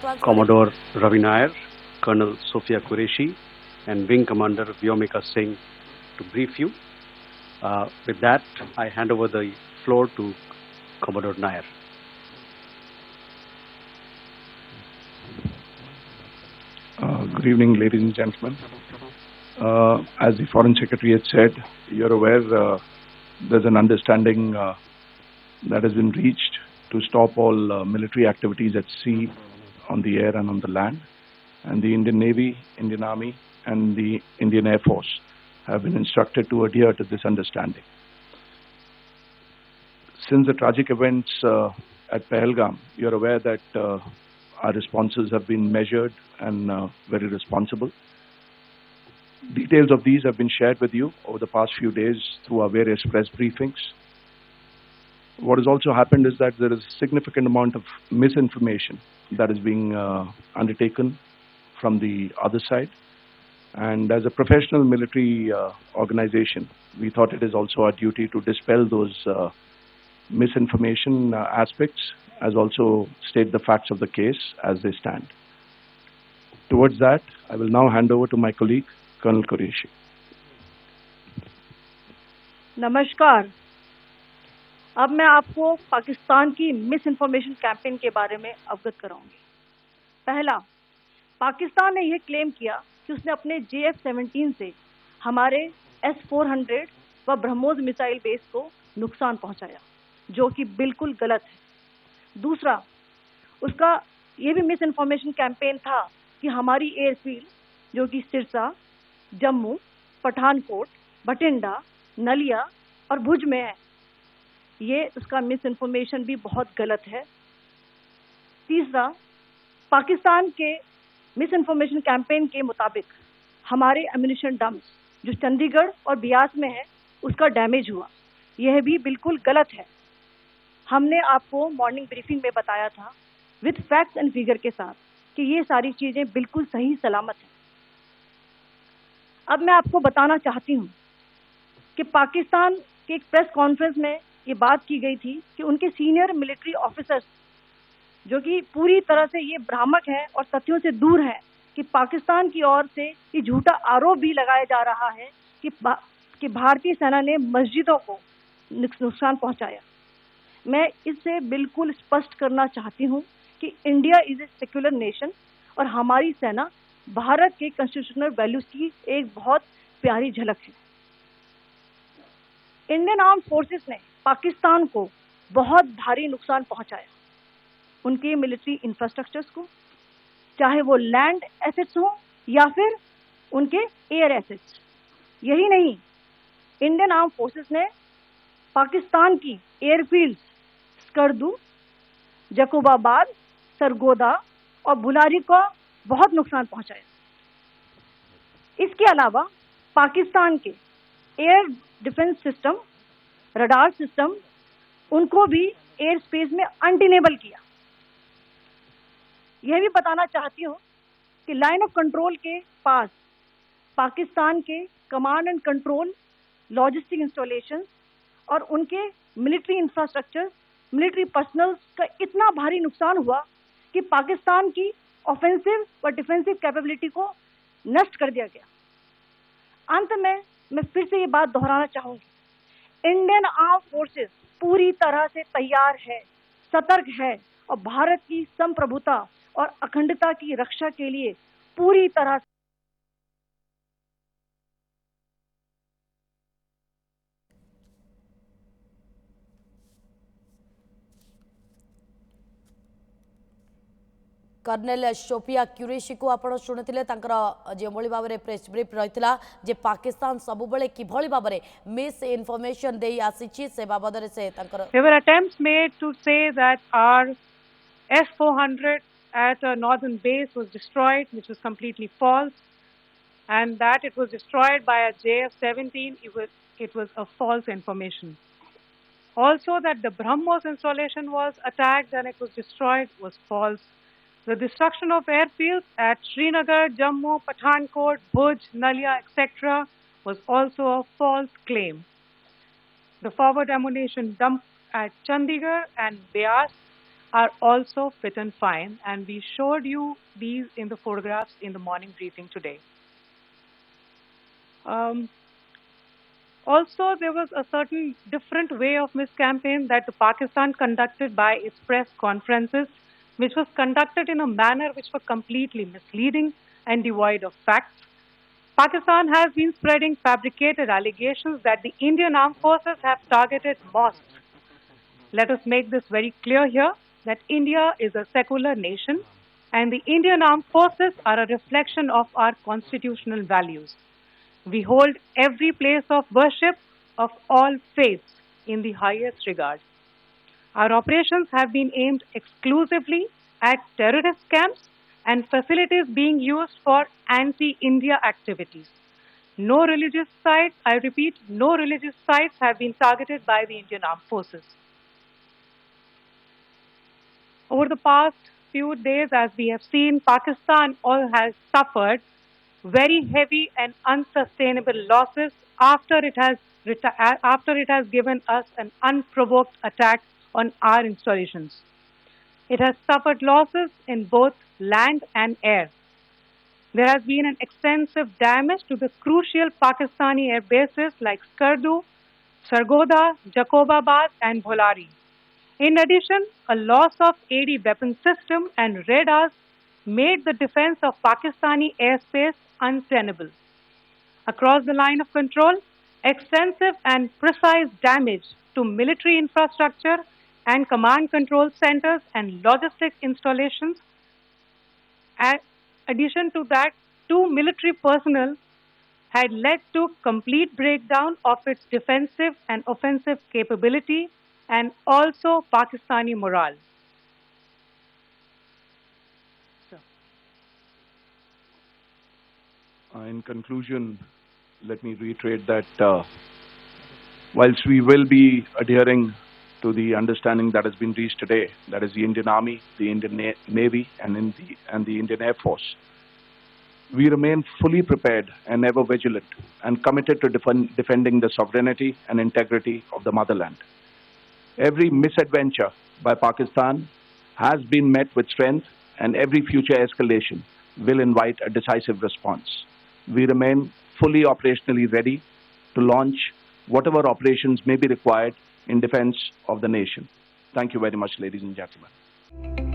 Commodore Ravi Nair, Colonel Sophia Qureshi, and Wing Commander Vyomika Singh to brief you. With that, I hand over the floor to Commodore Nair. Good evening, ladies and gentlemen. As the Foreign Secretary had said, you're aware there's an understanding that has been reached to stop all military activities at sea, on the air and on the land. And the Indian Navy, Indian Army and the Indian Air Force have been instructed to adhere to this understanding. Since the tragic events at Pahalgam, you're aware that our responses have been measured and very responsible. Details of these have been shared with you over the past few days through our various press briefings. What has also happened is that there is a significant amount of misinformation that is being undertaken from the other side. And as a professional military organization, we thought it is also our duty to dispel those misinformation aspects, as also state the facts of the case as they stand. Towards that, I will now hand over to my colleague, Colonel Qureshi. नमस्कार। अब मैं आपको पाकिस्तान की miss information campaign के बारे में अवगत कराऊंगी। पहला, पाकिस्तान ने यह क्लेम किया कि उसने अपने JF-17 से हमारे S-400 व ब्रह्मोस मिसाइल बेस को नुकसान पहुंचाया, जो कि बिल्कुल गलत है। दूसरा, उसका यह भी मिस इन्फॉर्मेशन कैंपेन था कि हमारी एयरफील्ड, जो कि सिरसा, जम्मू, पठानकोट, बठिंडा, नलिया और भुज में है, ये उसका मिस इन्फॉर्मेशन भी बहुत गलत है। तीसरा, पाकिस्तान के मिस इन्फॉर्मेशन कैंपेन के मुताबिक हमारे एम्यूनिशन डम्प्स जो चंडीगढ़ और बियास में है, उसका डैमेज हुआ, यह भी बिल्कुल गलत है। हमने आपको मॉर्निंग ब्रीफिंग में बताया था विद फैक्ट्स एंड फिगर के साथ कि ये सारी चीज़ें बिल्कुल सही सलामत हैं। अब मैं आपको बताना चाहती हूँ कि पाकिस्तान के एक प्रेस कॉन्फ्रेंस में ये बात की गई थी कि उनके सीनियर मिलिट्री ऑफिसर्स, जो कि पूरी तरह से ये भ्रामक है और तथ्यों से दूर है, कि पाकिस्तान की ओर से ये झूठा आरोप भी लगाया जा रहा है कि भारतीय सेना ने मस्जिदों को नुकसान पहुंचाया। मैं इससे बिल्कुल स्पष्ट करना चाहती हूं कि India is a secular nation और हमारी सेना भारत के कॉन्स्टिट्यूशनल वैल्यूज की एक बहुत प्यारी झलक है। इंडियन आर्म फोर्सेस ने पाकिस्तान को बहुत भारी नुकसान पहुंचाया, उनके मिलिट्री इंफ्रास्ट्रक्चर्स को, चाहे वो लैंड एसेट्स हो या फिर उनके एयर एसेट्स। यही नहीं, इंडियन आर्म फोर्सेस ने पाकिस्तान की एयरफील्ड्स स्कर्दू, जकोबाबाद, सरगोदा और बुलारी को बहुत नुकसान पहुंचाया। इसके अलावा पाकिस्तान के air defence system, radar system, उनको भी एयर स्पेस में अनटेनेबल किया। यह भी बताना चाहती हूँ कि लाइन ऑफ कंट्रोल के पास पाकिस्तान के command and control, logistic installation और उनके मिलिट्री इंफ्रास्ट्रक्चर, मिलिट्री पर्सनल का इतना भारी नुकसान हुआ कि पाकिस्तान की ऑफेंसिव व डिफेंसिव कैपेबिलिटी को नष्ट कर दिया गया। अंत में मैं फिर से ये बात दोहराना चाहूंगी, इंडियन आर्म फोर्सेस पूरी तरह से तैयार है, सतर्क है और भारत की संप्रभुता और अखंडता की रक्षा के लिए पूरी तरह से कर्नेल सोफिया क्यूरेशी को आप शुणुते जो भाव में प्रेस ब्रीफ रही जे पाकिस्तान सब बेले कि भाव में मिस इनफॉरमेशन दे आसी से बाबद से There were attempts made to say that our S-400 at a northern base was destroyed, which was completely false, and that it was destroyed by a JF-17. It was a false information. Also, that the BrahMos installation was attacked and it was destroyed was false. The destruction of airfields at Srinagar, Jammu, Pathankot, Bhuj, Nalia, etc. was also a false claim. The forward ammunition dump at Chandigarh and Beas are also fit and fine, and we showed you these in the photographs in the morning briefing today. Also, there was a certain different way of Miss Campaign that Pakistan conducted by its press conferences, which was conducted in a manner which was completely misleading and devoid of facts. Pakistan has been spreading fabricated allegations that the Indian Armed Forces have targeted mosques. Let us make this very clear here that India is a secular nation and the Indian Armed Forces are a reflection of our constitutional values. We hold every place of worship of all faiths in the highest regard. Our operations have been aimed exclusively at terrorist camps and facilities being used for anti-India activities. No religious sites, I repeat, no religious sites have been targeted by the Indian Armed Forces. Over the past few days, as we have seen, Pakistan all has suffered very heavy and unsustainable losses after it has given us an unprovoked attack on our installations. It has suffered losses in both land and air. There has been an extensive damage to the crucial Pakistani air bases like Skardu, Sargodha, Jacobabad, and Bholari. In addition, a loss of AD weapon system and radars made the defense of Pakistani airspace untenable. Across the line of control, extensive and precise damage to military infrastructure and command control centers and logistic installations. In addition to that, 2 military personnel had led to complete breakdown of its defensive and offensive capability and also Pakistani morale. In conclusion, let me reiterate that whilst we will be adhering to the understanding that has been reached today, that is the Indian Army, the Indian Navy, and the Indian Air Force, we remain fully prepared and ever vigilant and committed to defending the sovereignty and integrity of the motherland. Every misadventure by Pakistan has been met with strength, and every future escalation will invite a decisive response. We remain fully operationally ready to launch whatever operations may be required in defense of the nation. Thank you very much, ladies and gentlemen.